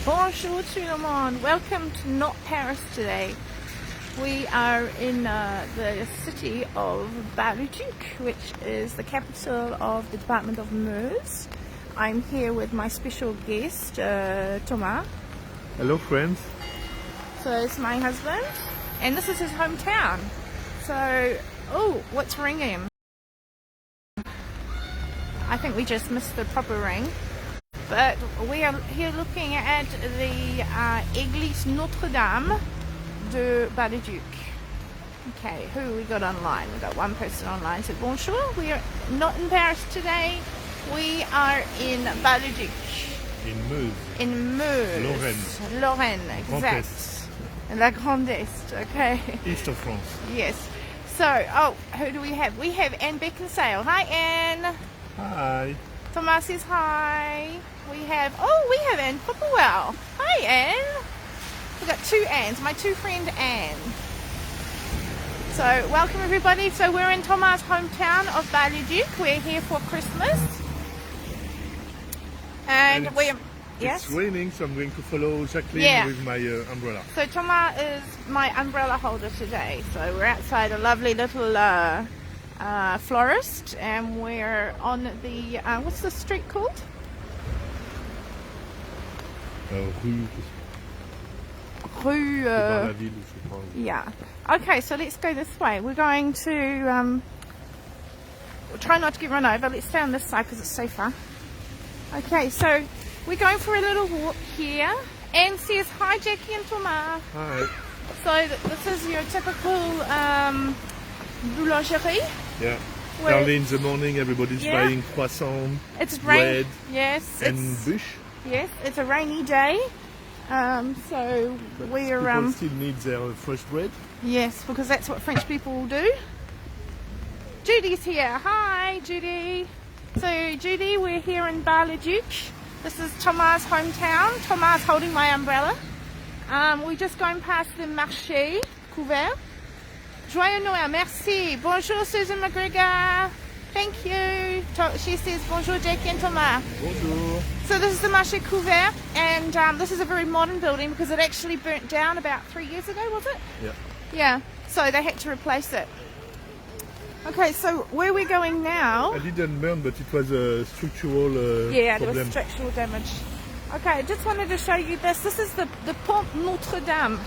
Bonjour tout le monde. Welcome to not Paris today. We are in the city of Bar-le-Duc, which is the capital of the department of Meuse. I'm here with my special guest, Thomas. Hello friends. So it's my husband, and this is his hometown. So, oh, what's ringing? I think we just missed the proper ring. But we are here looking at the Église Notre-Dame de Bar-le-Duc. Okay, who we got online? We got one person online. So bonjour. We are not in Paris today. We are in Bar-le-Duc. In Meuse. In Meuse. Lorraine, exact. La Grande Est. Okay. East of France. Yes. So, oh, who do we have? We have Anne Beckinsale. Hi, Anne. Hi. Thomas says hi. We have Anne Popplewell. Hi, Anne. We've got two Annes, my two friend Anne. So welcome everybody. So we're in Thomas' hometown of Bar-le-Duc. We're here for Christmas. And it's raining, so I'm going to follow Jacqueline with my umbrella. So Thomas is my umbrella holder today. So we're outside a lovely little florist, and we're on the what's the street called? Rue yeah. Okay, so let's go this way. We're going to we'll try not to get run over. Let's stay on this side because it's safer. Okay, so we're going for a little walk here. Anne says hi, Jackie and Thomas. Hi. So this is your typical boulangerie. Yeah. Early in the morning, everybody's buying croissant, bread, and bûche. Yes, it's a rainy day, so we're people still need their fresh bread. Yes, because that's what French people will do. Judy's here. Hi, Judy. So Judy, we're here in Bar-le-Duc. This is Thomas' hometown. Thomas holding my umbrella. We're just going past the marché couvert. Joyeux Noël, merci. Bonjour, Susan McGregor. Thank you. She says bonjour, Jackie and Thomas. Bonjour. So this is the marché couvert, and this is a very modern building because it actually burnt down about 3 years ago, was it? Yeah. Yeah, so they had to replace it. Okay, so where are we going now? I didn't burn, but it was a structural there problem. was structural damage. Okay, I just wanted to show you this. This is the Pont Notre-Dame.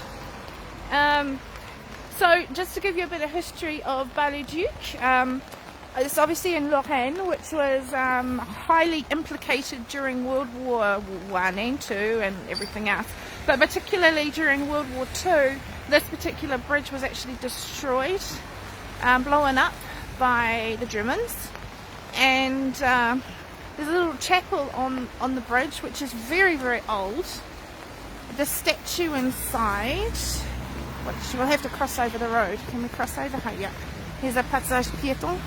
So just to give you a bit of history of Bar-le-Duc, it's obviously in Lorraine, which was highly implicated during World War I and II and everything else. But particularly during World War II, this particular bridge was actually destroyed, blown up by the Germans. And there's a little chapel on the bridge, which is very, very old. The statue inside, which we'll have to cross over the road. Can we cross over? Yeah. Here's a passage piéton.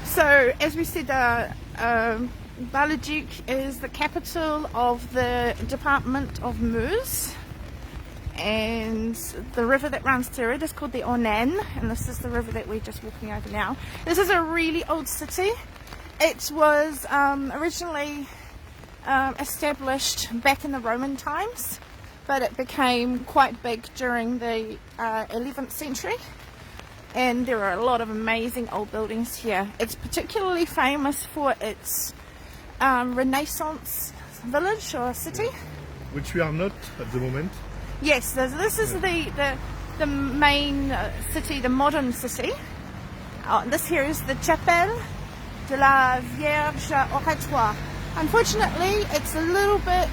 So, as we said, Bar-le-Duc is the capital of the department of Meuse, and the river that runs through it is called the Ornaine, and this is the river that we're just walking over now. This is a really old city. It was originally established back in the Roman times, but it became quite big during the 11th century. And there are a lot of amazing old buildings here. It's particularly famous for its Renaissance village or city. Which we are not at the moment. Yes, this is the main city, the modern city. This here is the Chapelle de la Vierge Oratoire. Unfortunately, it's a little bit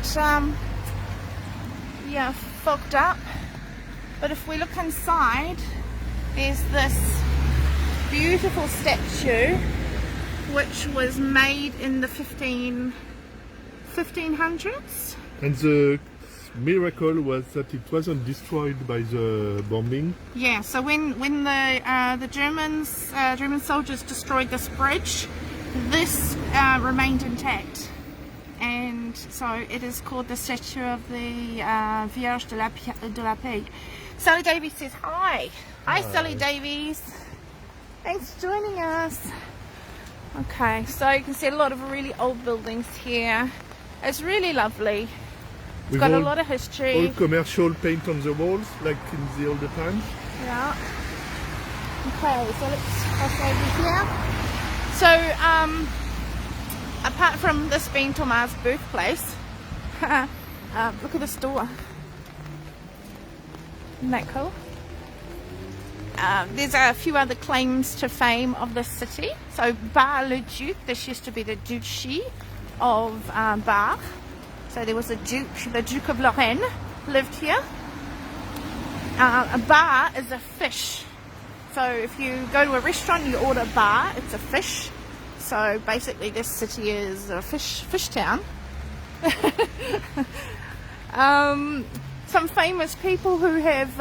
fogged up. But if we look inside, there's this beautiful statue which was made in the 1500s. And the miracle was that it wasn't destroyed by the bombing. Yeah, so when the German soldiers destroyed this bridge, this remained intact. And so it is called the statue of the Vierge de la Paix. Sally Davies says hi. Hi, Sally Davies. Thanks for joining us. Okay, so you can see a lot of really old buildings here. It's really lovely. It's With got a all- lot of history. All commercial paint on the walls, like in the older times. Yeah. Okay, so let's cross over here. So, apart from this being Thomas' birthplace, look at this door. Isn't that cool? There's a few other claims to fame of this city. So Bar-le-Duc, this used to be the Duchy of Bar. So there was a Duke, the Duke of Lorraine lived here. A bar is a fish. So if you go to a restaurant, you order bar, it's a fish. So basically this city is a fish town. Some famous people who have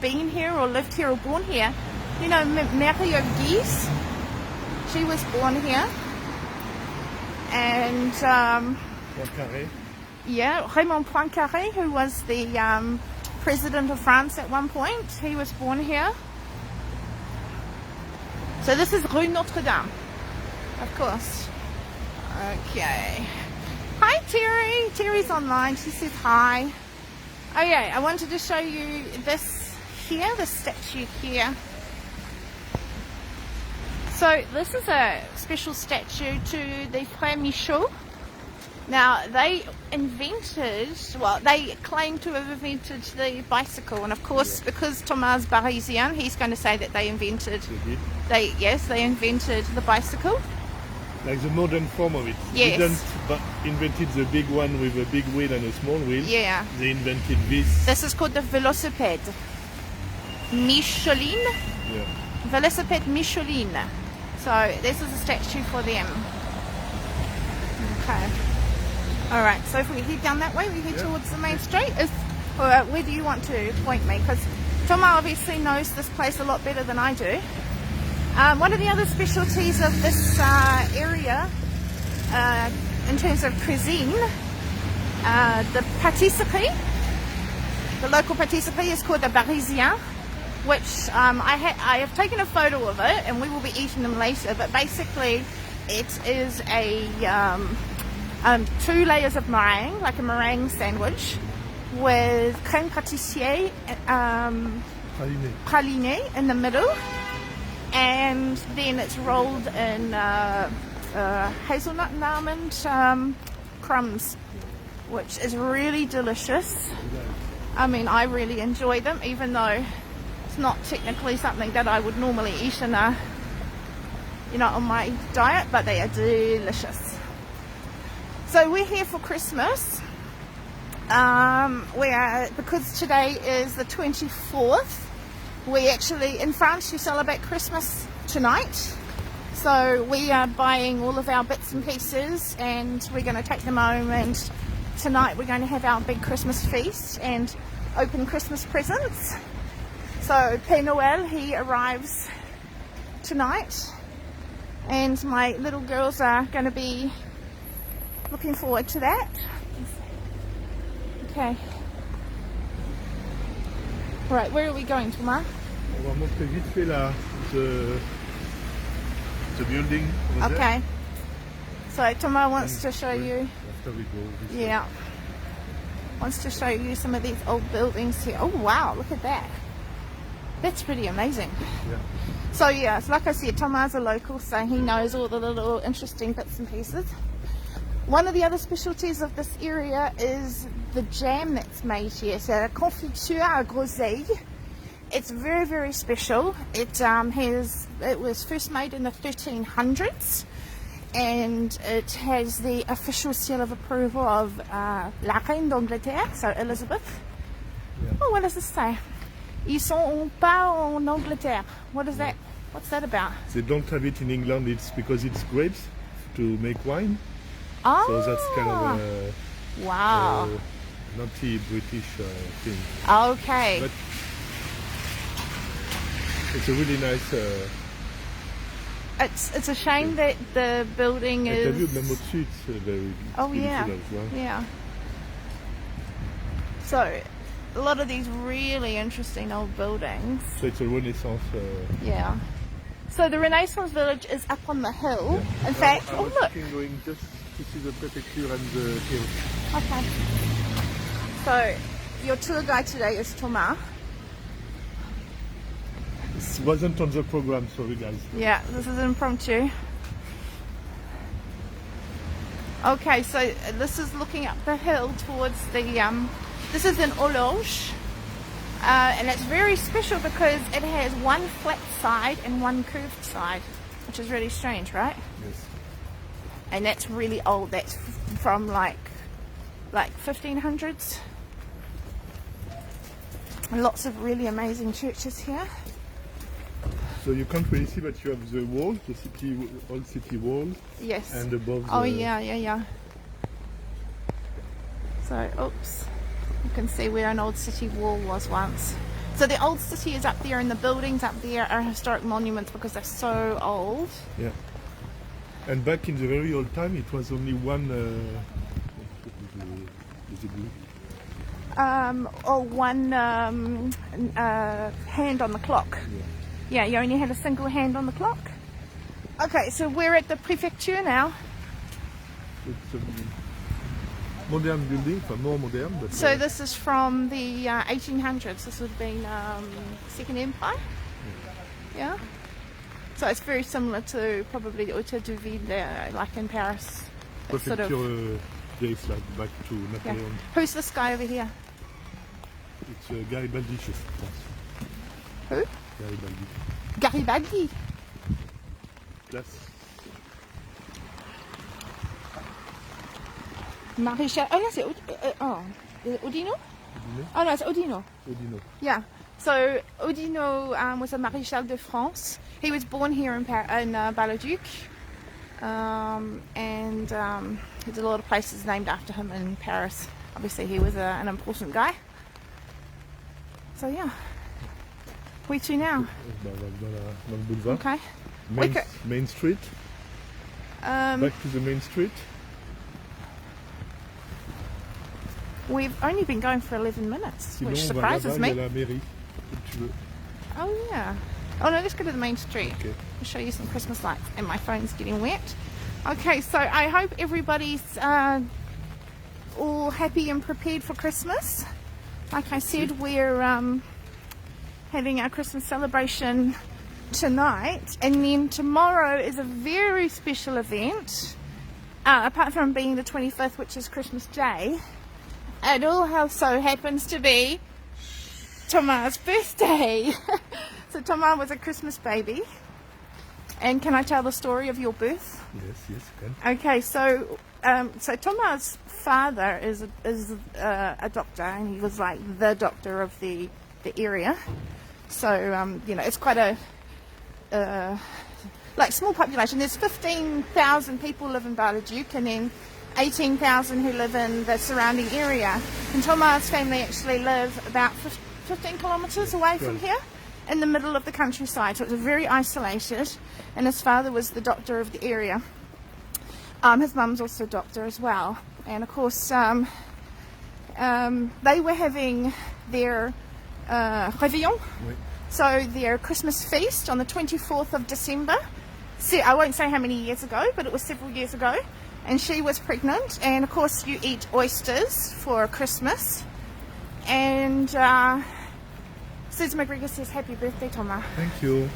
been here or lived here or born here. You know, Mary of Guise, she was born here. And Poincaré. yeah, Raymond Poincaré, who was the president of France at one point, he was born here. So this is Rue Notre Dame, of course. Okay. Hi Terry. Terry's online. She says hi. Oh yeah, I wanted to show you this here, the statue here. So this is a special statue to the Frère Michaud. Now they claim to have invented the bicycle, and of course because Thomas Parisien, he's going to say that they invented they invented the bicycle. Like the modern form of it. Yes. They didn't invented the big one with a big wheel and a small wheel. Yeah. They invented this. This is called the Velocipede. Michelin. Yeah. Velocipede Michelin. So this is a statue for them. Okay. Alright, so if we head down that way, we head towards the main street. Where do you want to point me? Because Thomas obviously knows this place a lot better than I do. One of the other specialties of this area, in terms of cuisine, the patisserie, the local patisserie is called the Parisien, which I have taken a photo of it, and we will be eating them later. But basically, it is a 2 layers of meringue, like a meringue sandwich, with crème pâtissier, praline in the middle. And then it's rolled in hazelnut and almond crumbs, which is really delicious. I mean, I really enjoy them, even though it's not technically something that I would normally eat in on my diet, but they are delicious. So we're here for Christmas. Because today is the 24th. We actually, in France, you celebrate Christmas tonight. So we are buying all of our bits and pieces, and we're going to take them home, and tonight we're going to have our big Christmas feast and open Christmas presents. So Père Noël, he arrives tonight, and my little girls are going to be looking forward to that. Okay. Right, where are we going, Thomas? On va montrer vite fait the building. Okay. So Thomas wants to show you. After we go. Yeah. Wants to show you some of these old buildings here. Oh wow, look at that. That's pretty amazing. Yeah. So yeah, it's like I said, Thomas is a local, so he knows all the little interesting bits and pieces. One of the other specialties of this area is the jam that's made here. So a confiture à groseille. It's very, very special. It was first made in the 1300s, and it has the official seal of approval of La Reine d'Angleterre, so Elizabeth. Yeah. Oh, what does this say? Ils sont pas en Angleterre. What is that? What's that about? They don't have it in England. It's because it's grapes to make wine. Oh, So that's kind of wow. a naughty-British thing. Okay. But it's a really nice... It's a shame that the building T'as vu, is... même au-dessus, it's very Oh beautiful yeah, as well. yeah. So, a lot of these really interesting old buildings. So it's a Renaissance... Yeah. So the Renaissance village is up on the hill. Yeah. In fact, I oh was look, thinking going just to see the prefecture and the hill. Okay. So, your tour guide today is Thomas. This wasn't on the program, sorry guys. Yeah, this is impromptu. Okay, so this is looking up the hill towards the, this is in Horloge. And it's very special because it has one flat side and one curved side, which is really strange, right? Yes. And that's really old. That's from like 1500s. Lots of really amazing churches here. So you can't really see, but you have the wall, the city, old city wall. Yes. And above. Oh yeah. So, oops. You can see where an old city wall was once. So the old city is up there, and the buildings up there are historic monuments because they're so old. Yeah. And back in the very old time, it was only one. One hand on the clock. Yeah, you only had a single hand on the clock. Okay, so we're at the prefecture now. It's a modern building, more modern. But so this is from the 1800s. This would have been Second Empire. Yeah. So it's very similar to probably the Hôtel de Ville, like in Paris. Prefecture days, like back to Napoleon. Yeah. Who's this guy over here? It's Garibaldi, je pense. Who? Garibaldi. Garibaldi. Place. Maréchal. Oh, no, c'est Oudinot? Oh, no, it's Oudinot. Oudinot. Yeah. So Oudinot was a Maréchal de France. He was born here in Bar-le-Duc. And there's a lot of places named after him in Paris. Obviously, he was an important guy. So, yeah. Where to now? Dans le boulevard. Okay. Main Street. Back to the main street. We've only been going for 11 minutes, which surprises me. La mairie, si tu veux. Oh, yeah. Oh, no, let's go to the main street. Okay. I'll show you some Christmas lights. And my phone's getting wet. Okay, so I hope everybody's all happy and prepared for Christmas. Like I said, we're having our Christmas celebration tonight, and then tomorrow is a very special event. Apart from being the 25th, which is Christmas Day, it also happens to be Thomas' birthday. So Thomas was a Christmas baby. And can I tell the story of your birth? Yes, you can. Okay, so Thomas' father is a doctor, and he was like the doctor of the area. So it's quite a small population. There's 15,000 people live in Bar-le-Duc, and then 18,000 who live in the surrounding area. And Thomas' family actually live about 15 kilometres away from here, in the middle of the countryside. So it was very isolated, and his father was the doctor of the area. His mum's also a doctor as well. And of course, they were having their réveillon, so their Christmas feast on the 24th of December. So I won't say how many years ago, but it was several years ago. And she was pregnant, and of course you eat oysters for Christmas. And Susan McGregor says, happy birthday, Thomas. Thank you.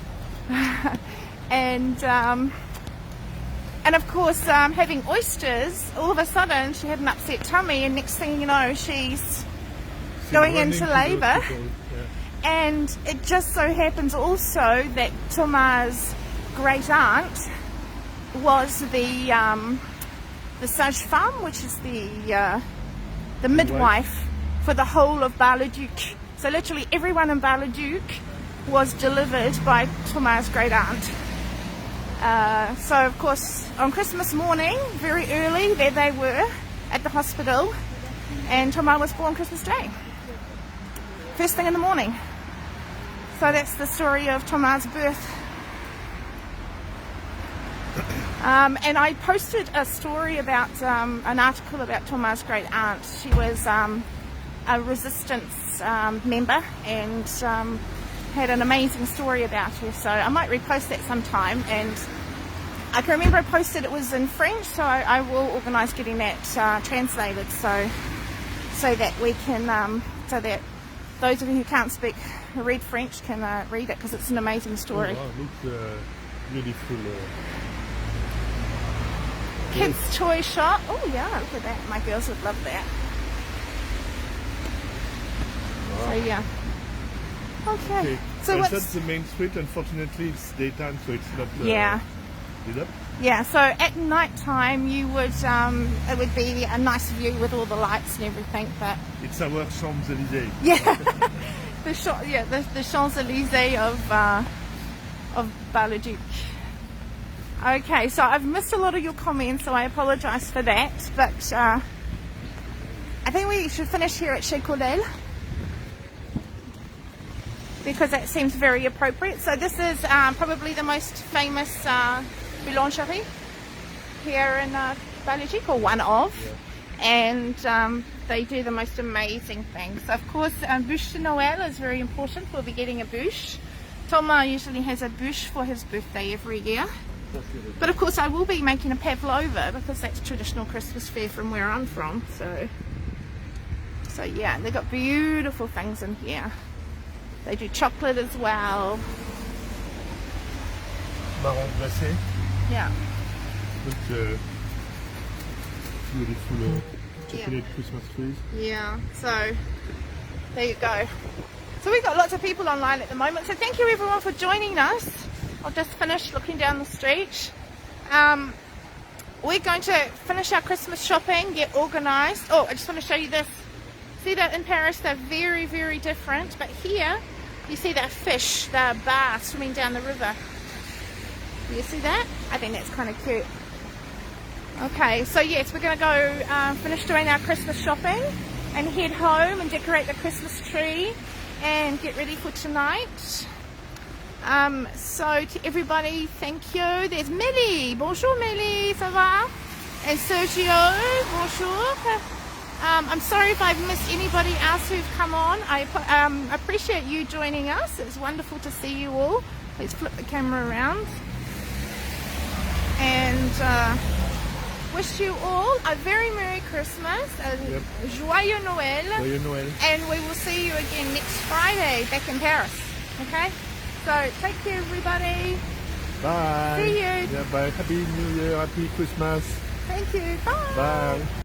And of course, having oysters, all of a sudden she had an upset tummy, and next thing you know, she's going into labour. And it just so happens also that Thomas' great aunt was the sage-femme, which is the midwife for the whole of Bar-le-Duc. So literally everyone in Bar-le-Duc was delivered by Thomas' great aunt. So of course on Christmas morning, very early, there they were at the hospital, and Thomas was born Christmas Day. First thing in the morning. So that's the story of Thomas' birth. And I posted a story about an article about Thomas' great aunt. She was a resistance member, and had an amazing story about her. So I might repost that sometime. And I can remember I posted it was in French, so I will organise getting that translated so that we can so that those of you who can't read French can read it, because it's an amazing story. Oh, wow, looks beautiful. Kids toy shop. Oh yeah, look at that. My girls would love that. Wow. So yeah. Okay. So that's the main street. Unfortunately, it's daytime, so it's not lit up. Yeah. So at night time, you would it would be a nice view with all the lights and everything. But it's our Champs-Élysées. Yeah. the Champs-Élysées of Bar-le-Duc. Okay, so I've missed a lot of your comments, so I apologise for that. But I think we should finish here at Chez Cordel, because that seems very appropriate. So this is probably the most famous boulangerie here in Bar-le-Duc, or one of. Yeah. And they do the most amazing things. So of course, bûche de Noël is very important. We'll be getting a bûche. Thomas usually has a bûche for his birthday every year. But of course I will be making a pavlova, because that's traditional Christmas fare from where I'm from. So yeah, they've got beautiful things in here. They do chocolate as well. Marron glacé. Yeah. With beautiful chocolate Christmas trees. Yeah, so there you go. So we've got lots of people online at the moment. So thank you everyone for joining us. I'll just finish looking down the street. We're going to finish our Christmas shopping, get organised. Oh, I just want to show you this. See that in Paris they're very, very different. But here, you see that fish, the bar swimming down the river. Do you see that? I think that's kind of cute. Okay, so yes, we're going to go finish doing our Christmas shopping and head home and decorate the Christmas tree and get ready for tonight. So to everybody, thank you. There's Millie. Bonjour Millie, ça va? And Sergio, bonjour. I'm sorry if I've missed anybody else who've come on. I appreciate you joining us. It's wonderful to see you all. Let's flip the camera around. And wish you all a very Merry Christmas, a Joyeux Noël. Joyeux Noël. And we will see you again next Friday back in Paris. Okay? So take care everybody. Bye. See you. Yeah, bye. Happy New Year, happy Christmas. Thank you. Bye. Bye.